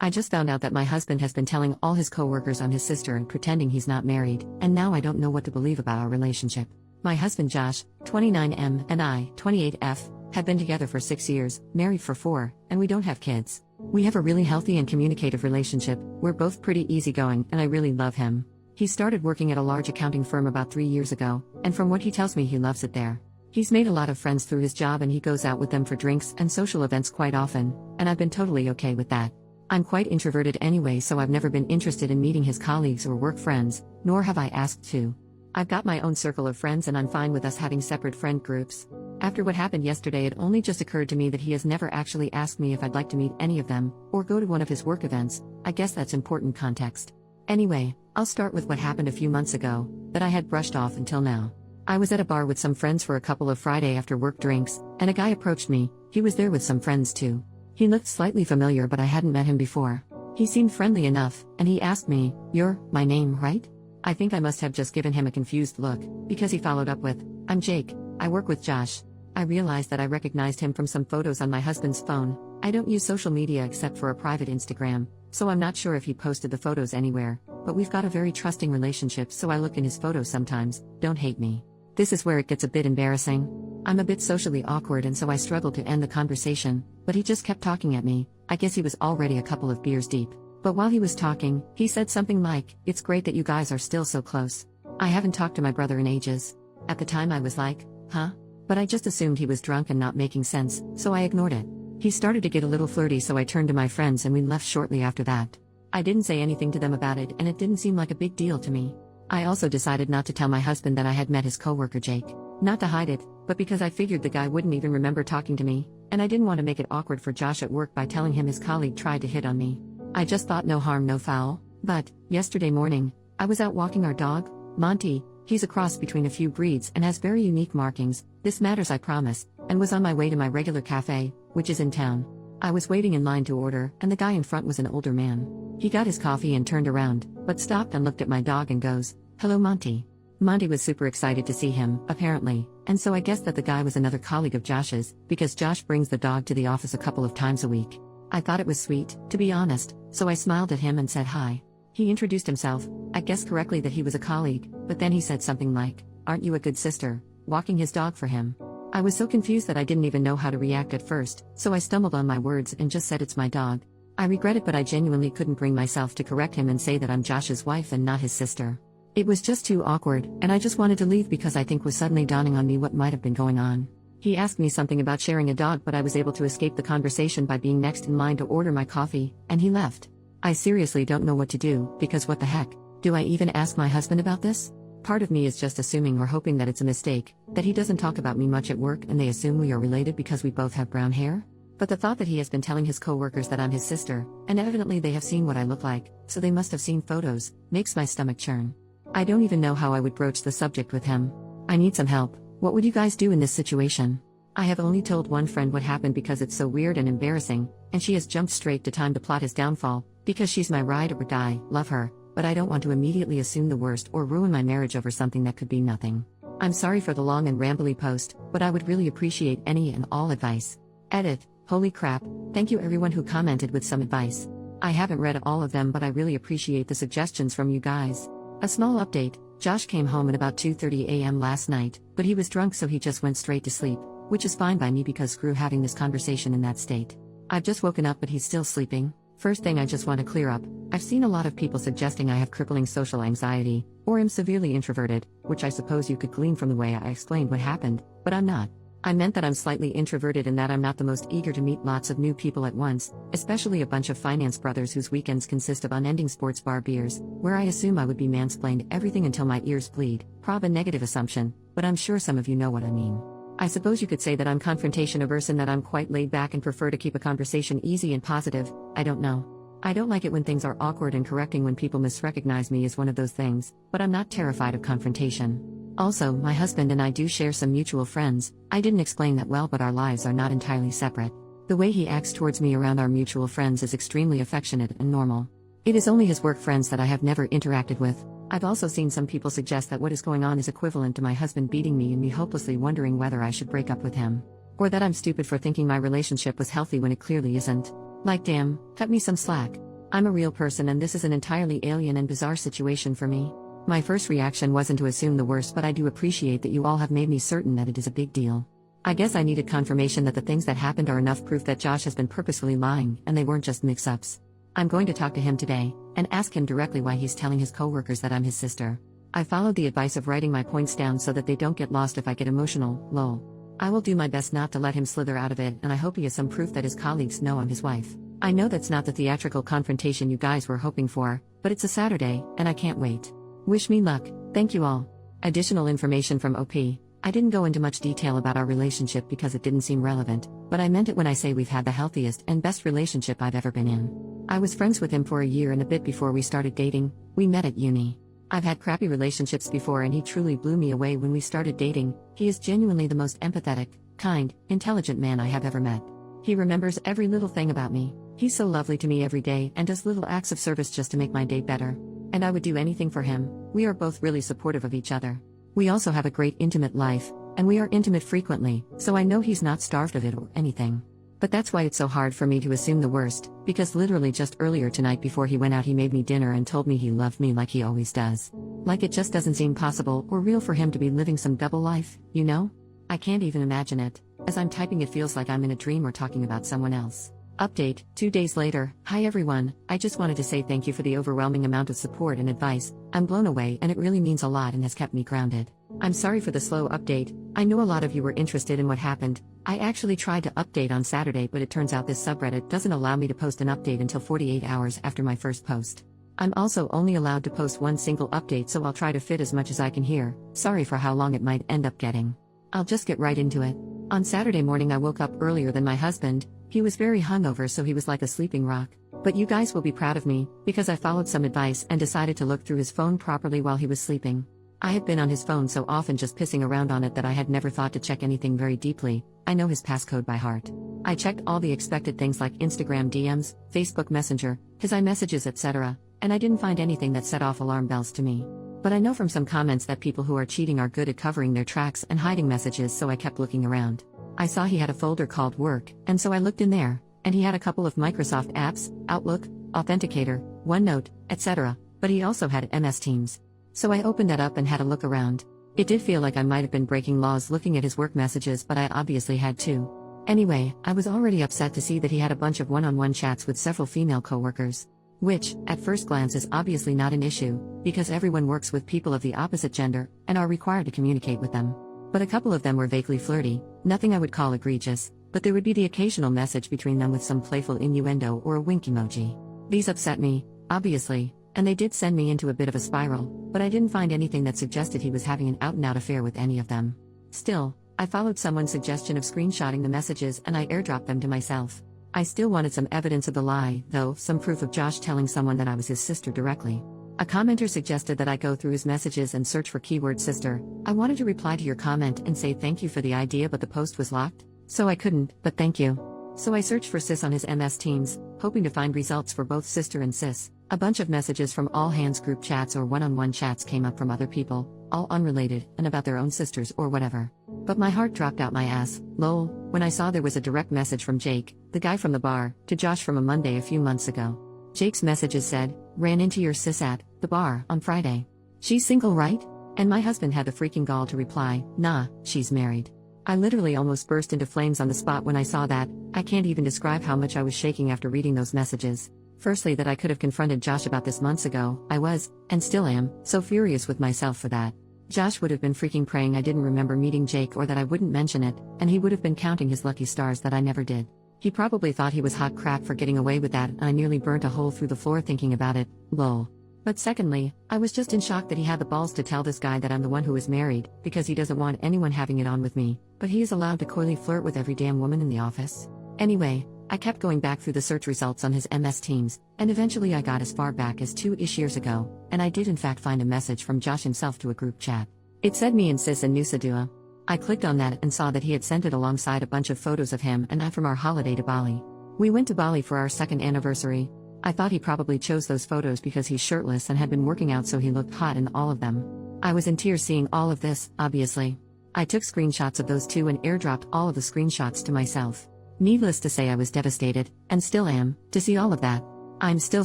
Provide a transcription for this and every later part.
I just found out that my husband has been telling all his coworkers I'm his sister and pretending he's not married, and now I don't know what to believe about our relationship. My husband Josh, 29M, and I, 28F, have been together for 6 years, married for 4, and we don't have kids. We have a really healthy and communicative relationship, we're both pretty easygoing, and I really love him. He started working at a large accounting firm about 3 years ago, and from what he tells me he loves it there. He's made a lot of friends through his job and he goes out with them for drinks and social events quite often, and I've been totally okay with that. I'm quite introverted anyway, so I've never been interested in meeting his colleagues or work friends, nor have I asked to. I've got my own circle of friends and I'm fine with us having separate friend groups. After what happened yesterday, it only just occurred to me that he has never actually asked me if I'd like to meet any of them, or go to one of his work events. I guess that's important context. Anyway, I'll start with what happened a few months ago, that I had brushed off until now. I was at a bar with some friends for a couple of Friday after work drinks, and a guy approached me. He was there with some friends too. He looked slightly familiar, but I hadn't met him before. He seemed friendly enough, and he asked me, "You're my name, right?" I think I must have just given him a confused look, because he followed up with, "I'm Jake, I work with Josh." I realized that I recognized him from some photos on my husband's phone. I don't use social media except for a private Instagram, so I'm not sure if he posted the photos anywhere, but we've got a very trusting relationship, so I look in his photos sometimes. Don't hate me. This is where it gets a bit embarrassing. I'm a bit socially awkward and so I struggled to end the conversation, but he just kept talking at me. I guess he was already a couple of beers deep. But while he was talking, he said something like, "It's great that you guys are still so close. I haven't talked to my brother in ages." At the time I was like, huh? But I just assumed he was drunk and not making sense, so I ignored it. He started to get a little flirty, so I turned to my friends and we left shortly after that. I didn't say anything to them about it and it didn't seem like a big deal to me. I also decided not to tell my husband that I had met his coworker Jake. Not to hide it, but because I figured the guy wouldn't even remember talking to me, and I didn't want to make it awkward for Josh at work by telling him his colleague tried to hit on me. I just thought no harm no foul. But, yesterday morning, I was out walking our dog, Monty. He's a cross between a few breeds and has very unique markings. This matters, I promise, and was on my way to my regular cafe, which is in town. I was waiting in line to order, and the guy in front was an older man. He got his coffee and turned around, but stopped and looked at my dog and goes, "Hello, Monty." Monty was super excited to see him, apparently, and so I guessed that the guy was another colleague of Josh's, because Josh brings the dog to the office a couple of times a week. I thought it was sweet, to be honest, so I smiled at him and said hi. He introduced himself. I guessed correctly that he was a colleague, but then he said something like, "Aren't you a good sister?" walking his dog for him. I was so confused that I didn't even know how to react at first, so I stumbled on my words and just said it's my dog. I regret it, but I genuinely couldn't bring myself to correct him and say that I'm Josh's wife and not his sister. It was just too awkward, and I just wanted to leave because I think was suddenly dawning on me what might have been going on. He asked me something about sharing a dog, but I was able to escape the conversation by being next in line to order my coffee, and he left. I seriously don't know what to do, because what the heck? Do I even ask my husband about this? Part of me is just assuming or hoping that it's a mistake, that he doesn't talk about me much at work and they assume we are related because we both have brown hair? But the thought that he has been telling his coworkers that I'm his sister, and evidently they have seen what I look like, so they must have seen photos, makes my stomach churn. I don't even know how I would broach the subject with him. I need some help. What would you guys do in this situation? I have only told one friend what happened because it's so weird and embarrassing, and she has jumped straight to time to plot his downfall, because she's my ride or die, love her, but I don't want to immediately assume the worst or ruin my marriage over something that could be nothing. I'm sorry for the long and rambly post, but I would really appreciate any and all advice. Edit. Holy crap, thank you everyone who commented with some advice. I haven't read all of them, but I really appreciate the suggestions from you guys. A small update, Josh came home at about 2:30 a.m. last night, but he was drunk so he just went straight to sleep, which is fine by me because screw having this conversation in that state. I've just woken up but he's still sleeping. First thing I just want to clear up, I've seen a lot of people suggesting I have crippling social anxiety, or am severely introverted, which I suppose you could glean from the way I explained what happened, but I'm not. I meant that I'm slightly introverted and that I'm not the most eager to meet lots of new people at once, especially a bunch of finance brothers whose weekends consist of unending sports bar beers, where I assume I would be mansplained everything until my ears bleed. Prob a negative assumption, but I'm sure some of you know what I mean. I suppose you could say that I'm confrontation averse and that I'm quite laid back and prefer to keep a conversation easy and positive. I don't know. I don't like it when things are awkward, and correcting when people misrecognize me is one of those things, but I'm not terrified of confrontation. Also, my husband and I do share some mutual friends. I didn't explain that well, but our lives are not entirely separate. The way he acts towards me around our mutual friends is extremely affectionate and normal. It is only his work friends that I have never interacted with. I've also seen some people suggest that what is going on is equivalent to my husband beating me and me hopelessly wondering whether I should break up with him. Or that I'm stupid for thinking my relationship was healthy when it clearly isn't. Like, damn, cut me some slack. I'm a real person and this is an entirely alien and bizarre situation for me. My first reaction wasn't to assume the worst, but I do appreciate that you all have made me certain that it is a big deal. I guess I needed confirmation that the things that happened are enough proof that Josh has been purposefully lying and they weren't just mix-ups. I'm going to talk to him today and ask him directly why he's telling his coworkers that I'm his sister. I followed the advice of writing my points down so that they don't get lost if I get emotional, lol. I will do my best not to let him slither out of it, and I hope he has some proof that his colleagues know I'm his wife. I know that's not the theatrical confrontation you guys were hoping for, but it's a Saturday, and I can't wait. Wish me luck, thank you all. Additional information from OP. I didn't go into much detail about our relationship because it didn't seem relevant, but I meant it when I say we've had the healthiest and best relationship I've ever been in. I was friends with him for a year and a bit before we started dating. We met at uni. I've had crappy relationships before and he truly blew me away when we started dating. He is genuinely the most empathetic, kind, intelligent man I have ever met. He remembers every little thing about me. He's so lovely to me every day and does little acts of service just to make my day better. And I would do anything for him. We are both really supportive of each other. We also have a great intimate life, and we are intimate frequently, so I know he's not starved of it or anything. But that's why it's so hard for me to assume the worst, because literally just earlier tonight before he went out he made me dinner and told me he loved me like he always does. Like it just doesn't seem possible or real for him to be living some double life, you know? I can't even imagine it. As I'm typing it feels like I'm in a dream or talking about someone else. Update, 2 days later. Hi everyone, I just wanted to say thank you for the overwhelming amount of support and advice. I'm blown away and it really means a lot and has kept me grounded. I'm sorry for the slow update. I know a lot of you were interested in what happened. I actually tried to update on Saturday, but it turns out this subreddit doesn't allow me to post an update until 48 hours after my first post. I'm also only allowed to post one single update, so I'll try to fit as much as I can here. Sorry for how long it might end up getting. I'll just get right into it. On Saturday morning I woke up earlier than my husband. He was very hungover, so he was like a sleeping rock. But you guys will be proud of me, because I followed some advice and decided to look through his phone properly while he was sleeping. I had been on his phone so often just pissing around on it that I had never thought to check anything very deeply. I know his passcode by heart. I checked all the expected things like Instagram DMs, Facebook Messenger, his iMessages, etc., and I didn't find anything that set off alarm bells to me. But I know from some comments that people who are cheating are good at covering their tracks and hiding messages, so I kept looking around. I saw he had a folder called Work, and so I looked in there, and he had a couple of Microsoft apps, Outlook, Authenticator, OneNote, etc., but he also had MS Teams. So I opened that up and had a look around. It did feel like I might have been breaking laws looking at his work messages, but I obviously had too. Anyway, I was already upset to see that he had a bunch of one-on-one chats with several female coworkers. Which, at first glance, is obviously not an issue, because everyone works with people of the opposite gender, and are required to communicate with them. But a couple of them were vaguely flirty, nothing I would call egregious, but there would be the occasional message between them with some playful innuendo or a wink emoji. These upset me, obviously, and they did send me into a bit of a spiral, but I didn't find anything that suggested he was having an out-and-out affair with any of them. Still, I followed someone's suggestion of screenshotting the messages and I airdropped them to myself. I still wanted some evidence of the lie, though, some proof of Josh telling someone that I was his sister directly. A commenter suggested that I go through his messages and search for keyword sister. I wanted to reply to your comment and say thank you for the idea, but the post was locked, so I couldn't, but thank you. So I searched for sis on his MS Teams, hoping to find results for both sister and sis. A bunch of messages from all hands group chats or one-on-one chats came up from other people, all unrelated, and about their own sisters or whatever. But my heart dropped out my ass, lol, when I saw there was a direct message from Jake, the guy from the bar, to Josh from a Monday a few months ago. Jake's messages said, ran into your sis at the bar on Friday. She's single, right? And my husband had the freaking gall to reply, nah, she's married. I literally almost burst into flames on the spot when I saw that. I can't even describe how much I was shaking after reading those messages. Firstly, that I could have confronted Josh about this months ago. I was, and still am, so furious with myself for that. Josh would have been freaking praying I didn't remember meeting Jake or that I wouldn't mention it, and he would have been counting his lucky stars that I never did. He probably thought he was hot crap for getting away with that, and I nearly burnt a hole through the floor thinking about it, lol. But secondly, I was just in shock that he had the balls to tell this guy that I'm the one who is married, because he doesn't want anyone having it on with me, but he is allowed to coyly flirt with every damn woman in the office. Anyway, I kept going back through the search results on his MS Teams, and eventually I got as far back as 2-ish years ago, and I did in fact find a message from Josh himself to a group chat. It said me and sis and Nusa Dua. I clicked on that and saw that he had sent it alongside a bunch of photos of him and I from our holiday to Bali. We went to Bali for our second anniversary. I thought he probably chose those photos because he's shirtless and had been working out, so he looked hot in all of them. I was in tears seeing all of this, obviously. I took screenshots of those too and airdropped all of the screenshots to myself. Needless to say, I was devastated, and still am, to see all of that. I'm still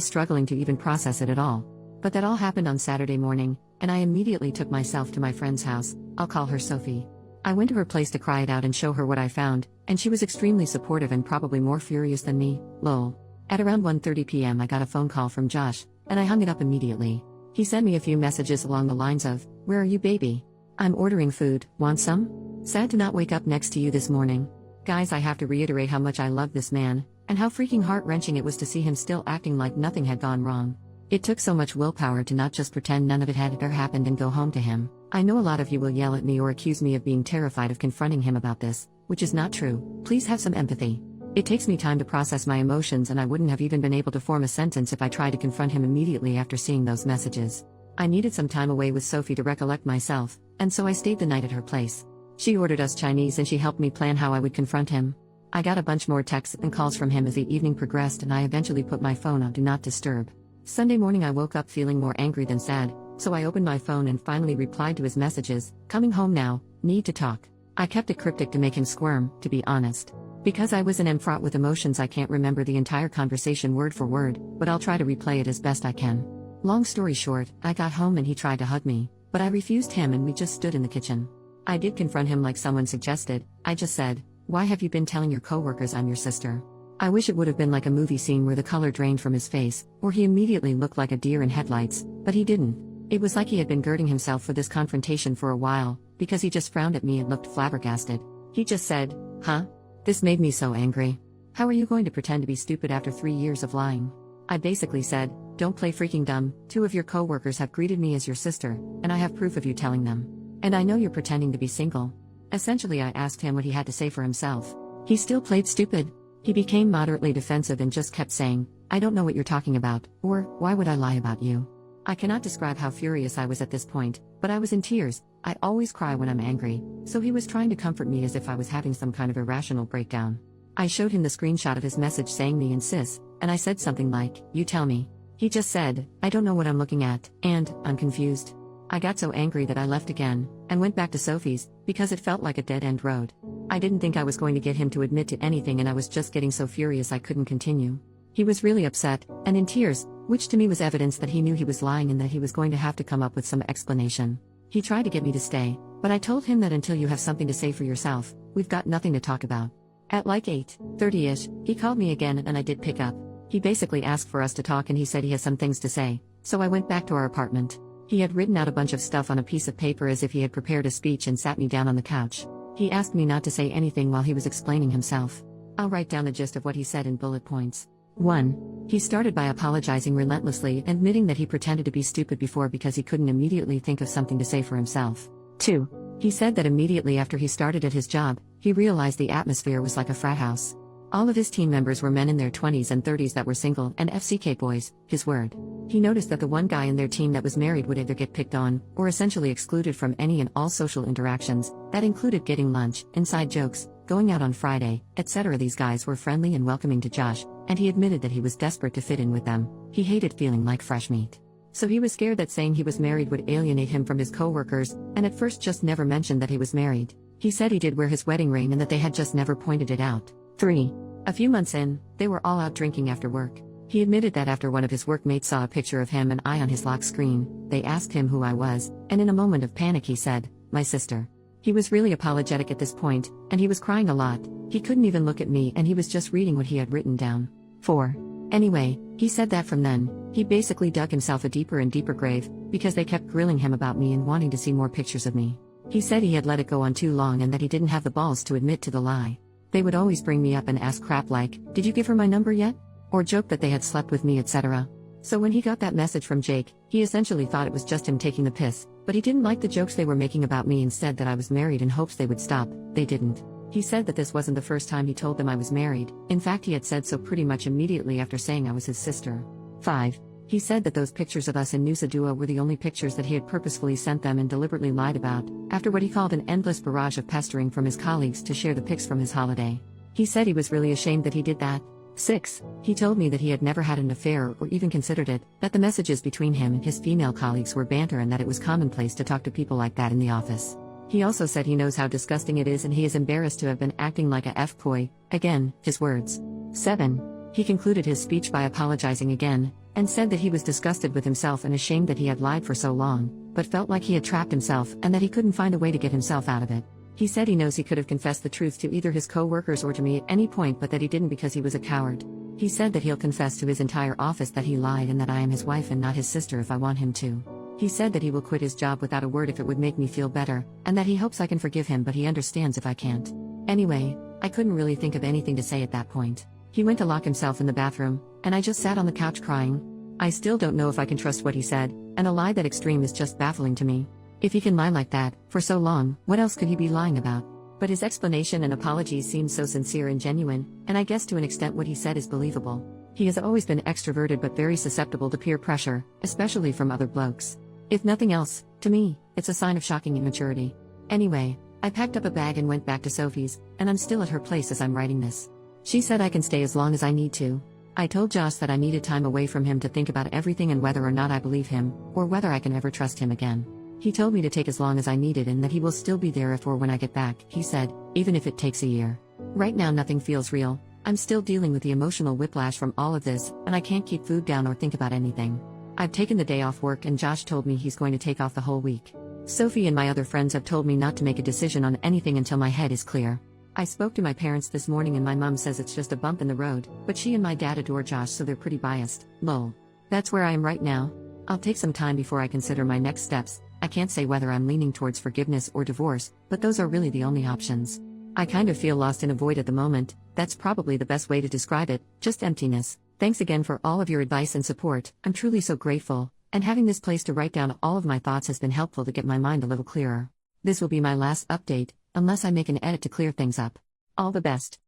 struggling to even process it at all. But that all happened on Saturday morning, and I immediately took myself to my friend's house. I'll call her Sophie. I went to her place to cry it out and show her what I found, and she was extremely supportive and probably more furious than me, lol. At around 1:30 p.m. I got a phone call from Josh, and I hung it up immediately. He sent me a few messages along the lines of, "Where are you, baby? I'm ordering food, want some? Sad to not wake up next to you this morning." Guys, I have to reiterate how much I love this man, and how freaking heart-wrenching it was to see him still acting like nothing had gone wrong. It took so much willpower to not just pretend none of it had ever happened and go home to him. I know a lot of you will yell at me or accuse me of being terrified of confronting him about this, which is not true. Please have some empathy. It takes me time to process my emotions, and I wouldn't have even been able to form a sentence if I tried to confront him immediately after seeing those messages. I needed some time away with Sophie to recollect myself, and so I stayed the night at her place. She ordered us Chinese and she helped me plan how I would confront him. I got a bunch more texts and calls from him as the evening progressed, and I eventually put my phone on Do Not Disturb. Sunday morning I woke up feeling more angry than sad, so I opened my phone and finally replied to his messages, "Coming home now, need to talk." I kept it cryptic to make him squirm, to be honest. Because I was an fraught with emotions, I can't remember the entire conversation word for word, but I'll try to replay it as best I can. Long story short, I got home and he tried to hug me, but I refused him and we just stood in the kitchen. I did confront him like someone suggested. I just said, "Why have you been telling your coworkers I'm your sister?" I wish it would have been like a movie scene where the color drained from his face, or he immediately looked like a deer in headlights, but he didn't. It was like he had been girding himself for this confrontation for a while, because he just frowned at me and looked flabbergasted. He just said, "Huh?" This made me so angry. "How are you going to pretend to be stupid after 3 years of lying?" I basically said, "Don't play freaking dumb. 2 of your coworkers have greeted me as your sister, and I have proof of you telling them. And I know you're pretending to be single." Essentially, I asked him what he had to say for himself. He still played stupid. He became moderately defensive and just kept saying, "I don't know what you're talking about," or, "Why would I lie about you?" I cannot describe how furious I was at this point, but I was in tears. I always cry when I'm angry, so he was trying to comfort me as if I was having some kind of irrational breakdown. I showed him the screenshot of his message saying me and sis, and I said something like, "You tell me." He just said, "I don't know what I'm looking at," and, "I'm confused." I got so angry that I left again, and went back to Sophie's, because it felt like a dead-end road. I didn't think I was going to get him to admit to anything, and I was just getting so furious I couldn't continue. He was really upset, and in tears, which to me was evidence that he knew he was lying and that he was going to have to come up with some explanation. He tried to get me to stay, but I told him that until you have something to say for yourself, we've got nothing to talk about. At like 8:30ish, he called me again and I did pick up. He basically asked for us to talk and he said he has some things to say, so I went back to our apartment. He had written out a bunch of stuff on a piece of paper as if he had prepared a speech and sat me down on the couch. He asked me not to say anything while he was explaining himself. I'll write down the gist of what he said in bullet points. 1. He started by apologizing relentlessly, admitting that he pretended to be stupid before because he couldn't immediately think of something to say for himself. 2. He said that immediately after he started at his job, he realized the atmosphere was like a frat house. All of his team members were men in their 20s and 30s that were single and FCK boys, his word. He noticed that the one guy in their team that was married would either get picked on, or essentially excluded from any and all social interactions. That included getting lunch, inside jokes, going out on Friday, etc. These guys were friendly and welcoming to Josh, and he admitted that he was desperate to fit in with them. He hated feeling like fresh meat. So he was scared that saying he was married would alienate him from his coworkers, and at first just never mentioned that he was married. He said he did wear his wedding ring and that they had just never pointed it out. 3. A few months in, they were all out drinking after work. He admitted that after one of his workmates saw a picture of him and I on his lock screen, they asked him who I was, and in a moment of panic he said, "My sister." He was really apologetic at this point, and he was crying a lot. He couldn't even look at me and he was just reading what he had written down. 4. Anyway, he said that from then, he basically dug himself a deeper and deeper grave, because they kept grilling him about me and wanting to see more pictures of me. He said he had let it go on too long and that he didn't have the balls to admit to the lie. They would always bring me up and ask crap like, "Did you give her my number yet?" Or joke that they had slept with me, etc. So when he got that message from Jake, he essentially thought it was just him taking the piss, but he didn't like the jokes they were making about me and said that I was married in hopes they would stop. They didn't. He said that this wasn't the first time he told them I was married. In fact, he had said so pretty much immediately after saying I was his sister. 5. He said that those pictures of us in Nusa Dua were the only pictures that he had purposefully sent them and deliberately lied about, after what he called an endless barrage of pestering from his colleagues to share the pics from his holiday. He said he was really ashamed that he did that. 6. He told me that he had never had an affair or even considered it, that the messages between him and his female colleagues were banter and that it was commonplace to talk to people like that in the office. He also said he knows how disgusting it is and he is embarrassed to have been acting like a F-boy, again, his words. 7. He concluded his speech by apologizing again, and said that he was disgusted with himself and ashamed that he had lied for so long, but felt like he had trapped himself and that he couldn't find a way to get himself out of it. He said he knows he could have confessed the truth to either his co-workers or to me at any point, but that he didn't because he was a coward. He said that he'll confess to his entire office that he lied and that I am his wife and not his sister if I want him to. He said that he will quit his job without a word if it would make me feel better, and that he hopes I can forgive him, but he understands if I can't. Anyway, I couldn't really think of anything to say at that point. He went to lock himself in the bathroom, and I just sat on the couch crying. I still don't know if I can trust what he said, and a lie that extreme is just baffling to me. If he can lie like that, for so long, what else could he be lying about? But his explanation and apologies seemed so sincere and genuine, and I guess to an extent what he said is believable. He has always been extroverted but very susceptible to peer pressure, especially from other blokes. If nothing else, to me, it's a sign of shocking immaturity. Anyway, I packed up a bag and went back to Sophie's, and I'm still at her place as I'm writing this. She said I can stay as long as I need to. I told Josh that I needed time away from him to think about everything and whether or not I believe him, or whether I can ever trust him again. He told me to take as long as I needed and that he will still be there if or when I get back, he said, even if it takes a year. Right now nothing feels real. I'm still dealing with the emotional whiplash from all of this, and I can't keep food down or think about anything. I've taken the day off work and Josh told me he's going to take off the whole week. Sophie and my other friends have told me not to make a decision on anything until my head is clear. I spoke to my parents this morning and my mom says it's just a bump in the road, but she and my dad adore Josh so they're pretty biased. Lol. That's where I am right now. I'll take some time before I consider my next steps. I can't say whether I'm leaning towards forgiveness or divorce, but those are really the only options. I kind of feel lost in a void at the moment. That's probably the best way to describe it, just emptiness. Thanks again for all of your advice and support. I'm truly so grateful, and having this place to write down all of my thoughts has been helpful to get my mind a little clearer. This will be my last update, unless I make an edit to clear things up. All the best.